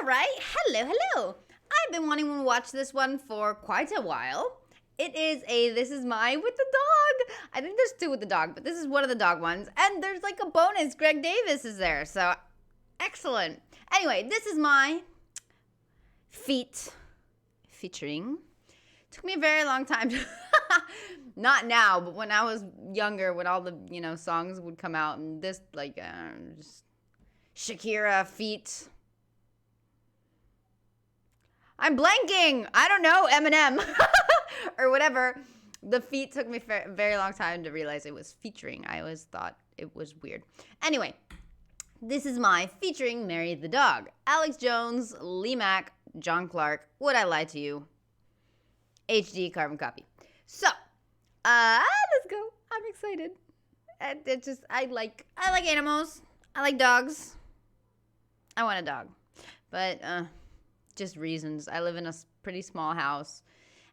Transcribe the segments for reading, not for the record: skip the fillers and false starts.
right. Hello. I've been wanting to watch this one for quite a while. It is This Is My with the dog. I think there's two with the dog, but this is one of the dog ones. And there's like a bonus. Greg Davis is there. So, excellent. Anyway, This Is My featuring. Took me a very long time to... Not now, but when I was younger, when all the, songs would come out. And this, just Shakira feat. I'm blanking. I don't know, Eminem. Or whatever. The feat took me a very long time to realize it was featuring. I always thought it was weird. Anyway, This Is My featuring Mary the Dog. Alex Jones, Lee Mack, John Clarke, Would I Lie to You? HD carbon copy. So, let's go. I'm excited. I like animals. I like dogs. I want a dog. But, just reasons. I live in a pretty small house.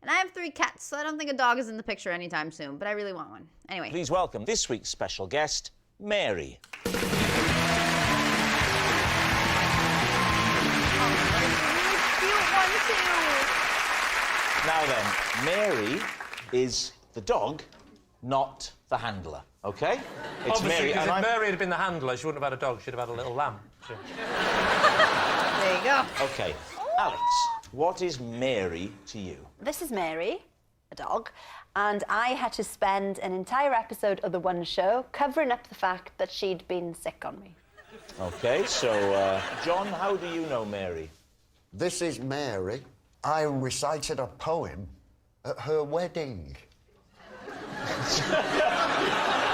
And I have 3 cats, so I don't think a dog is in the picture anytime soon. But I really want one. Anyway. Please welcome this week's special guest, Mary. Now then, Mary is the dog, not the handler, OK? It's obviously, Mary, because if Mary had been the handler, she wouldn't have had a dog, she'd have had a little lamb. There you go. OK. Alex, what is Mary to you? This is Mary, a dog, and I had to spend an entire episode of The One Show covering up the fact that she'd been sick on me. OK, so, John, how do you know Mary? This is Mary. I recited a poem at her wedding. There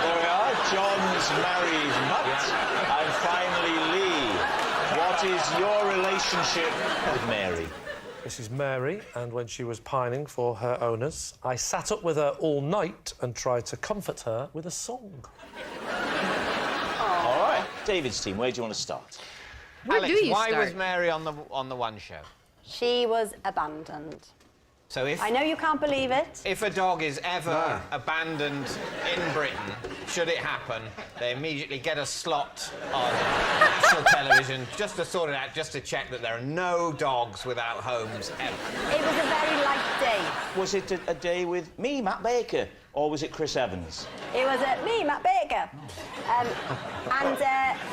we are. John's Mary's mutt. And finally, Lee. What is your relationship with Mary? This is Mary, and when she was pining for her owners, I sat up with her all night and tried to comfort her with a song. All right. David's team, where do you want to start? Alex, why was Mary on the One Show? She was abandoned. So I know you can't believe it. If a dog is ever abandoned in Britain, should it happen, they immediately get a slot on national television just to sort it out, just to check that there are no dogs without homes ever. It was a very light day. Was it a day with me, Matt Baker, or was it Chris Evans? It was me, Matt Baker. And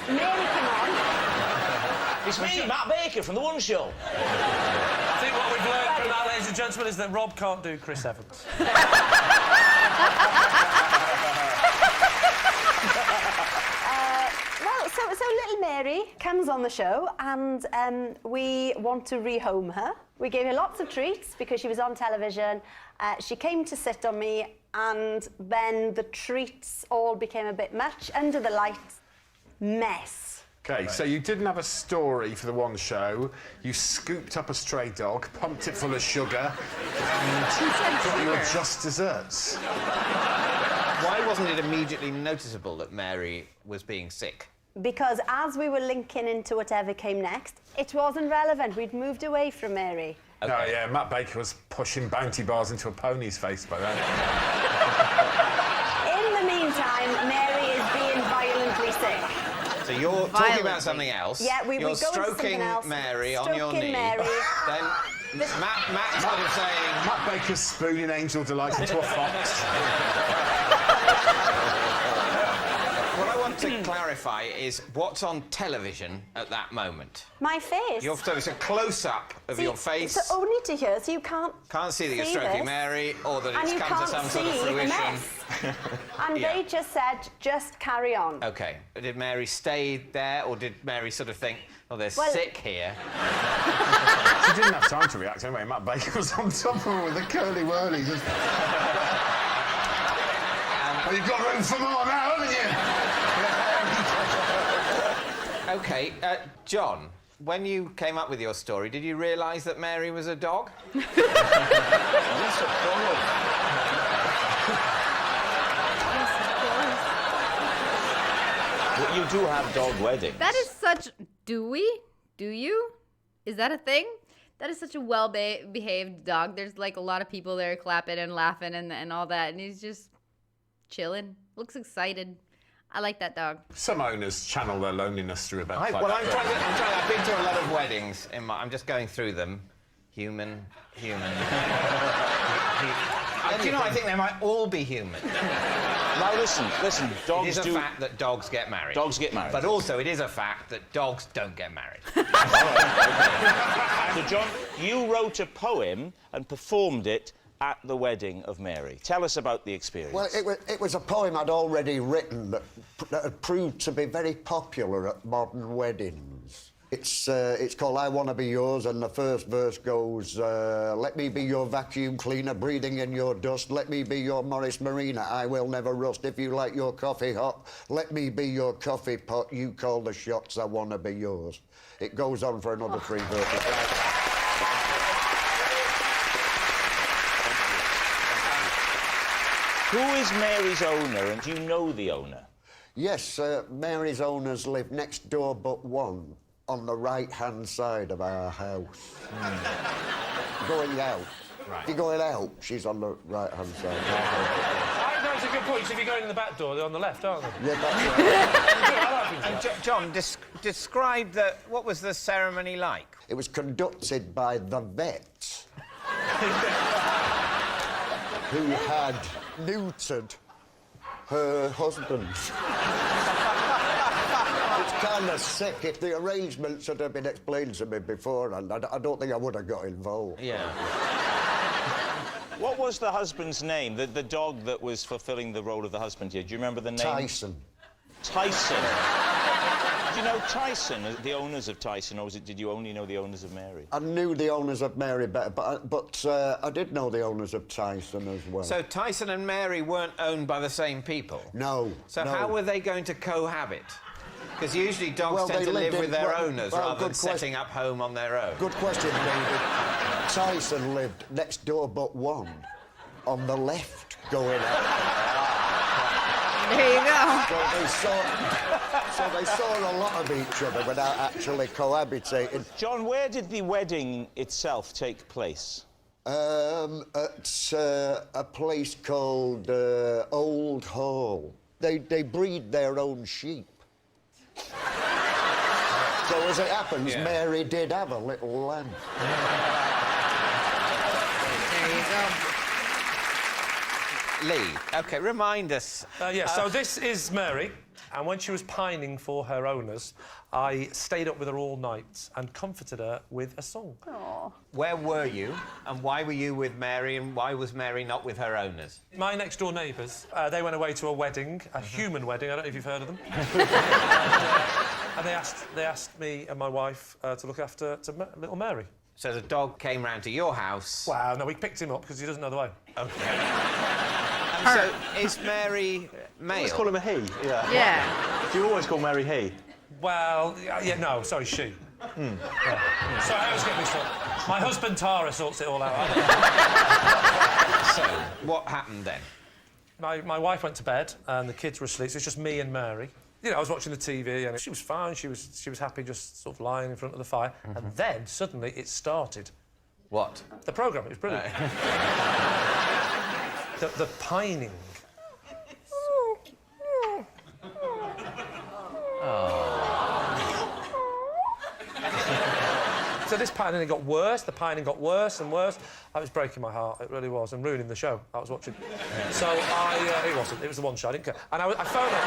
Mary came on. It's me, Matt Baker, from The One Show. I think what we've learned from that, ladies and gentlemen, is that Rob can't do Chris Evans. So little Mary comes on the show, and we want to rehome her. We gave her lots of treats because she was on television. She came to sit on me, and then the treats all became a bit much. Under the lights, mess. OK, so you didn't have a story for The One Show. You scooped up a stray dog, pumped it full of sugar, and got your just desserts. Why wasn't it immediately noticeable that Mary was being sick? Because as we were linking into whatever came next, it wasn't relevant. We'd moved away from Mary. Okay. Oh, yeah, Matt Baker was pushing bounty bars into a pony's face by then. In the meantime, Mary is being violently sick. So you're talking about something else. Yeah, you're go into something stroking else. Mary on your knee. Mary. Then Matt's sort of saying... Matt Baker's spooning Angel Delight into a fox. What I want to clarify is what's on television at that moment. My face. So it's a close-up of your face. It's only to here, so you can't see that you're stroking Mary, or that it's come to some sort of fruition. And they just said, just carry on. OK. Did Mary stay there, or did Mary sort of think, oh, they're sick here? She didn't have time to react anyway. Matt Baker was on top of her with a curly-whirly. Just... well, you've got room for more now, haven't you? OK, John, when you came up with your story, did you realise that Mary was a dog? Yes, of course. Well, you do have dog weddings. That is such... Do we? Do you? Is that a thing? That is such a well-behaved dog. There's, like, a lot of people there clapping and laughing and all that, and he's just chilling. Looks excited. I like that dog. Some owners channel their loneliness through a bit. I've been to a lot of weddings. I'm just going through them. Human. Do you know, I think they might all be human. Now, listen, dogs It is a fact that dogs get married. Dogs get married. But also, it is a fact that dogs don't get married. So, John, you wrote a poem and performed it at the wedding of Mary. Tell us about the experience. Well, it was a poem I'd already written that had proved to be very popular at modern weddings. It's called I Wanna Be Yours, and the first verse goes, let me be your vacuum cleaner, breathing in your dust. Let me be your Morris Marina, I will never rust. If you like your coffee hot, let me be your coffee pot. You call the shots, I wanna be yours. It goes on for another 3 verses. Who is Mary's owner, and do you know the owner? Yes, Mary's owners live next door but one, on the right-hand side of our house. Going out. Right. If you're going out, she's on the right-hand side. That's a good point. So if you're going in the back door, they're on the left, aren't they? Yeah, that's right. And John, describe what was the ceremony like? It was conducted by the vet, who had neutered her husband. It's kind of sick. If the arrangements had been explained to me beforehand, I don't think I would have got involved. Yeah. What was the husband's name? The dog that was fulfilling the role of the husband here. Do you remember the name? Tyson. Tyson. Do you know Tyson, the owners of Tyson, or did you only know the owners of Mary? I knew the owners of Mary better, but I did know the owners of Tyson as well. So Tyson and Mary weren't owned by the same people? No. So no. how were they going to cohabit? Because usually dogs tend to live with their owners rather than setting up home on their own. Good question, David. Tyson lived next door but one, on the left, going out. There you go. So they saw a lot of each other without actually cohabitating. John, where did the wedding itself take place? At a place called Old Hall. They breed their own sheep. So as it happens, Mary did have a little lamb. There you go. Lee, OK, remind us. So this is Mary, and when she was pining for her owners, I stayed up with her all night and comforted her with a song. Aww. Where were you, and why were you with Mary, and why was Mary not with her owners? My next-door neighbours, they went away to a wedding, a human wedding, I don't know if you've heard of them. And they asked me and my wife to look after little Mary. So the dog came round to your house. Well, no, we picked him up because he doesn't know the way. OK. And so, is Mary male? Let's call him a he, yeah. Yeah. Do you always call Mary he? Well, yeah, no, sorry, she. Yeah. Sorry, I was getting mixed up. My husband Tara sorts it all out. So, what happened then? My wife went to bed and the kids were asleep, so it's just me and Mary. You know, I was watching the TV and she was fine, she was happy just sort of lying in front of the fire. And then, suddenly, it started. What? The programme, it was brilliant. The pining. So this pining got worse, the pining got worse and worse. That was breaking my heart, it really was, and ruining the show I was watching. So it wasn't, it was the one show, I didn't care. And I phoned her.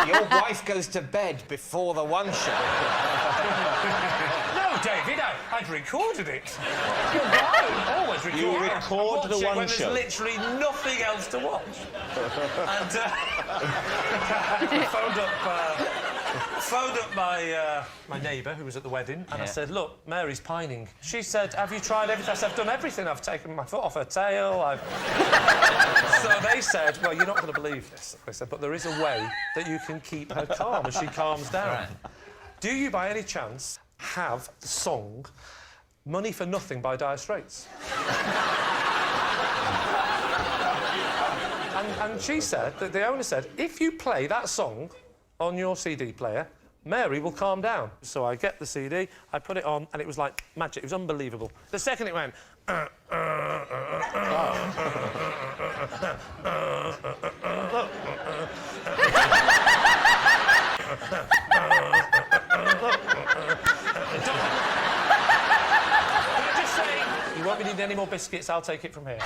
Your wife goes to bed before the one show. No, David, I'd recorded it. You're right. Always record. You record the one when show. There's literally nothing else to watch. And I phoned up my neighbour who was at the wedding, and I said, "Look, Mary's pining." She said, "Have you tried everything?" I said, "I've done everything. I've taken my foot off her tail. So they said, "Well, you're not going to believe this." They said, "But there is a way that you can keep her calm as she calms down." Right. Do you, by any chance, have the song "Money for Nothing" by Dire Straits? and she said that the owner said, if you play that song on your CD player, Mary will calm down. So I get the CD, I put it on, and it was like magic. It was unbelievable. The second it went... You won't be needing any more biscuits, I'll take it from here. Oh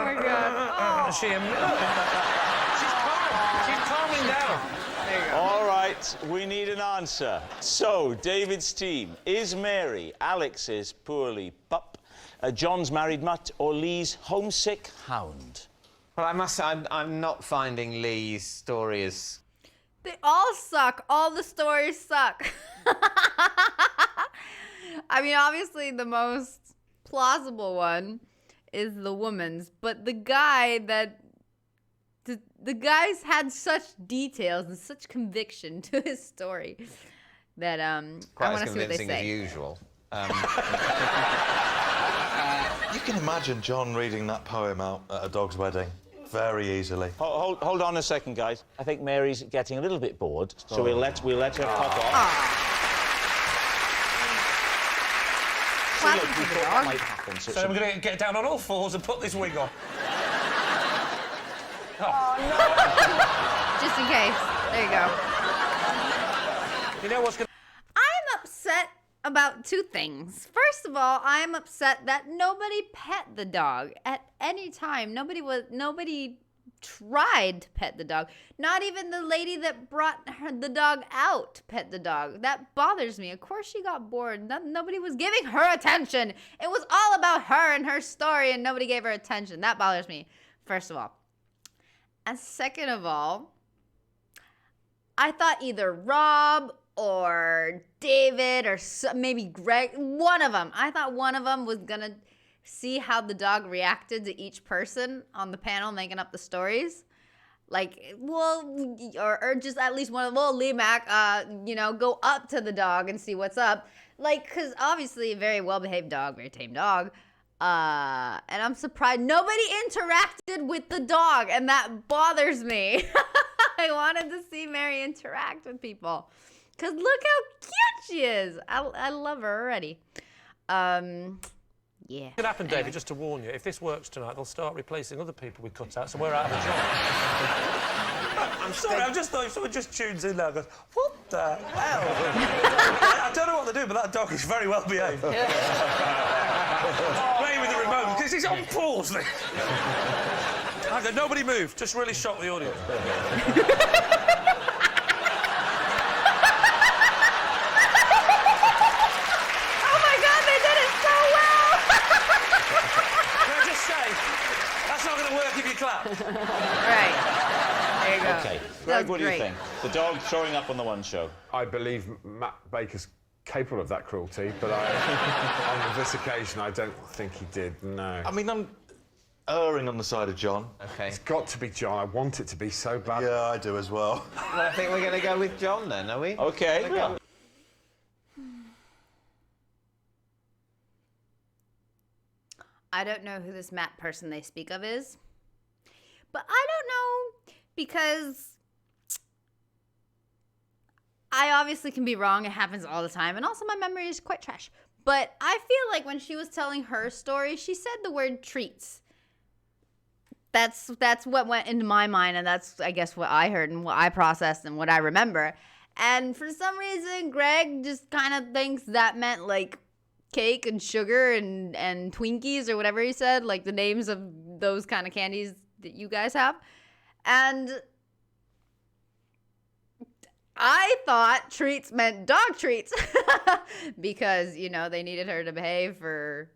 my God. She's calm. She's calming down. All right, we need an answer. So, David's team, is Mary Alex's poorly pup, John's married mutt, or Lee's homesick hound? Well, I must say, I'm not finding Lee's story as... They all suck. All the stories suck. I mean, obviously, the most plausible one is the woman's, but the guy that... The guy's had such details and such conviction to his story that I want to see what they say. Quite as convincing as usual. You can imagine John reading that poem out at a dog's wedding very easily. Hold on a second, guys. I think Mary's getting a little bit bored, so we'll let her pop off. See, look, we thought that might happen. So we're going to get down on all fours and put this wig on. Oh, no. Just in case. There you go. You know what's going to... I'm upset about two things. First of all, I'm upset that nobody pet the dog at any time. Nobody tried to pet the dog. Not even the lady that brought the dog out pet the dog. That bothers me. Of course she got bored. Nobody was giving her attention. It was all about her and her story, and nobody gave her attention. That bothers me, first of all. And second of all, I thought either Rob or David or maybe Greg, one of them. I thought one of them was going to see how the dog reacted to each person on the panel making up the stories. Like, well, or just at least one of them, well, Lee Mack, go up to the dog and see what's up. Like, because obviously a very well-behaved dog, very tame dog. And I'm surprised nobody interacted with the dog, and that bothers me. I wanted to see Mary interact with people, because look how cute she is. I love her already. Yeah. It could happen, David, just to warn you, if this works tonight, they'll start replacing other people with cutouts, and we're out of a job. I'm sorry, I just thought if someone just tunes in now and goes, what the hell? I don't know what they do, but that dog is very well behaved. Playing with the remote, because he's on pause. I go, nobody move, just really shock the audience. Clap. Right. There you go. Okay. Greg, what do you think? The dog throwing up on the One Show. I believe Matt Baker's capable of that cruelty, but on this occasion, I don't think he did, no. I mean, I'm erring on the side of John. OK. It's got to be John. I want it to be so bad. Yeah, I do as well. Well, I think we're going to go with John then, are we? OK. Yeah. I don't know who this Matt person they speak of is. But I don't know, because I obviously can be wrong. It happens all the time. And also my memory is quite trash. But I feel like when she was telling her story, she said the word treats. That's what went into my mind. And that's, I guess, what I heard and what I processed and what I remember. And for some reason, Greg just kind of thinks that meant, like, cake and sugar and Twinkies or whatever he said, like the names of those kind of candies that you guys have. And I thought treats meant dog treats because, they needed her to behave for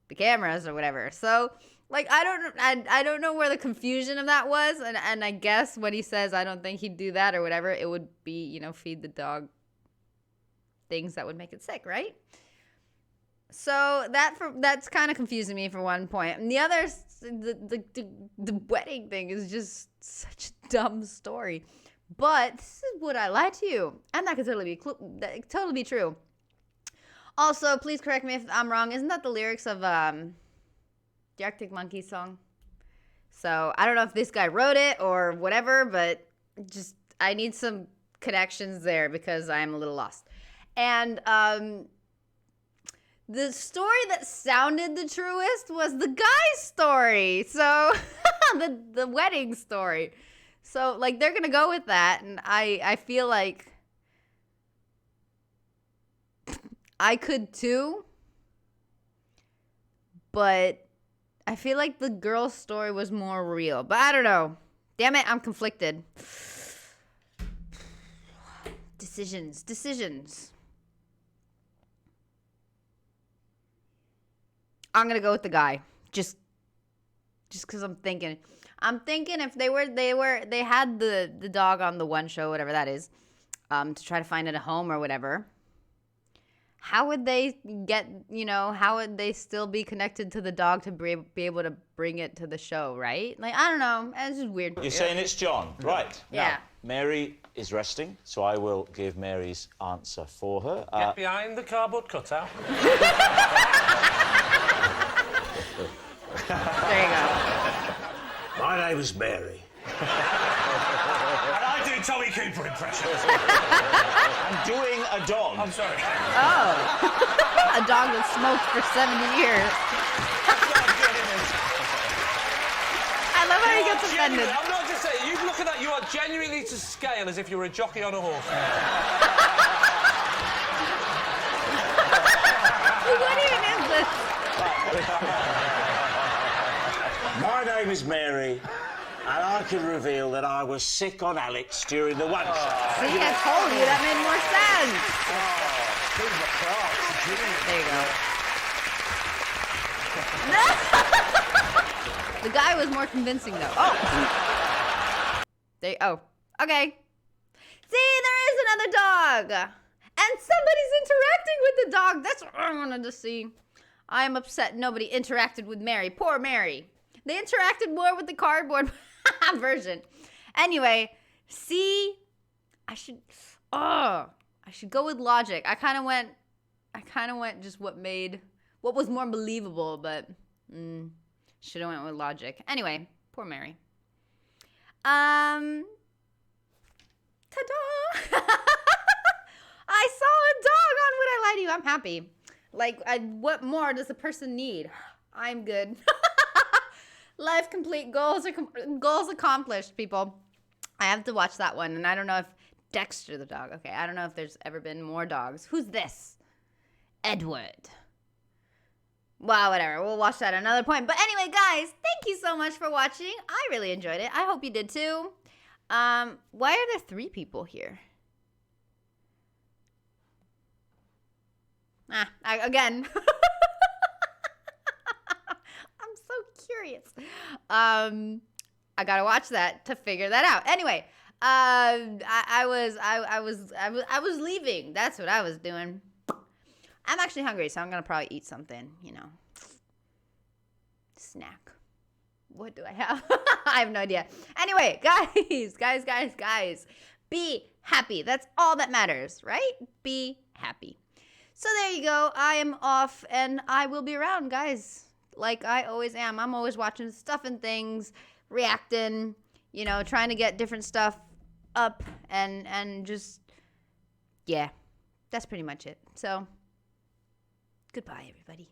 the cameras or whatever. So, like, I don't know where the confusion of that was. And I guess when he says, I don't think he'd do that or whatever, it would be, feed the dog things that would make it sick, right? So that's kind of confusing me for one point. And the other, the wedding thing is just such a dumb story. But this is would I lie to you? And that could totally be true. Also, please correct me if I'm wrong. Isn't that the lyrics of the Arctic Monkeys song? So I don't know if this guy wrote it or whatever, but just I need some connections there because I'm a little lost. And the story that sounded the truest was the guy's story. So the wedding story. So like they're gonna go with that, and I feel like I could too, but I feel like the girl's story was more real. But I don't know. Damn it, I'm conflicted. Decisions. I'm gonna go with the guy, just because I'm thinking if they had the dog on the one show, whatever that is, to try to find it a home or whatever. How would they get, how would they still be connected to the dog to be able to bring it to the show, right? Like, I don't know. It's just weird. You're saying it's John, right? Yeah. Now, Mary is resting, so I will give Mary's answer for her. Get behind the cardboard cutout. There you go. My name is Mary. And I do Tommy Cooper impressions. I'm doing a dog. I'm sorry. Oh. A dog that smoked for 70 years. I love how he gets offended. I'm not just saying, you look at that, you are genuinely to scale as if you were a jockey on a horse. What even is this? My name is Mary, and I can reveal that I was sick on Alex during the one show. See, I told you, that made more sense. There you go. The guy was more convincing, though. Oh. Okay. See, there is another dog. And somebody's interacting with the dog. That's what I wanted to see. I am upset nobody interacted with Mary. Poor Mary. They interacted more with the cardboard version. Anyway, see, I should go with logic. I kind of went just what was more believable, but should have went with logic. Anyway, poor Mary. Ta-da! I saw a dog on Would I Lie to You? I'm happy. Like, what more does a person need? I'm good. Life complete. Goals accomplished, people. I have to watch that one. And I don't know if Dexter the dog. Okay, I don't know if there's ever been more dogs. Who's this? Edward. Well, whatever. We'll watch that at another point. But anyway, guys, thank you so much for watching. I really enjoyed it. I hope you did too. Why are there 3 people here? Again. I'm so curious. I gotta watch that to figure that out. Anyway, I was leaving. That's what I was doing. I'm actually hungry, so I'm gonna probably eat something, snack. What do I have? I have no idea. Anyway, guys, be happy. That's all that matters, right? Be happy. So there you go. I am off, and I will be around, guys, like I always am. I'm always watching stuff and things, reacting, trying to get different stuff up, and just, yeah, that's pretty much it. So, goodbye, everybody.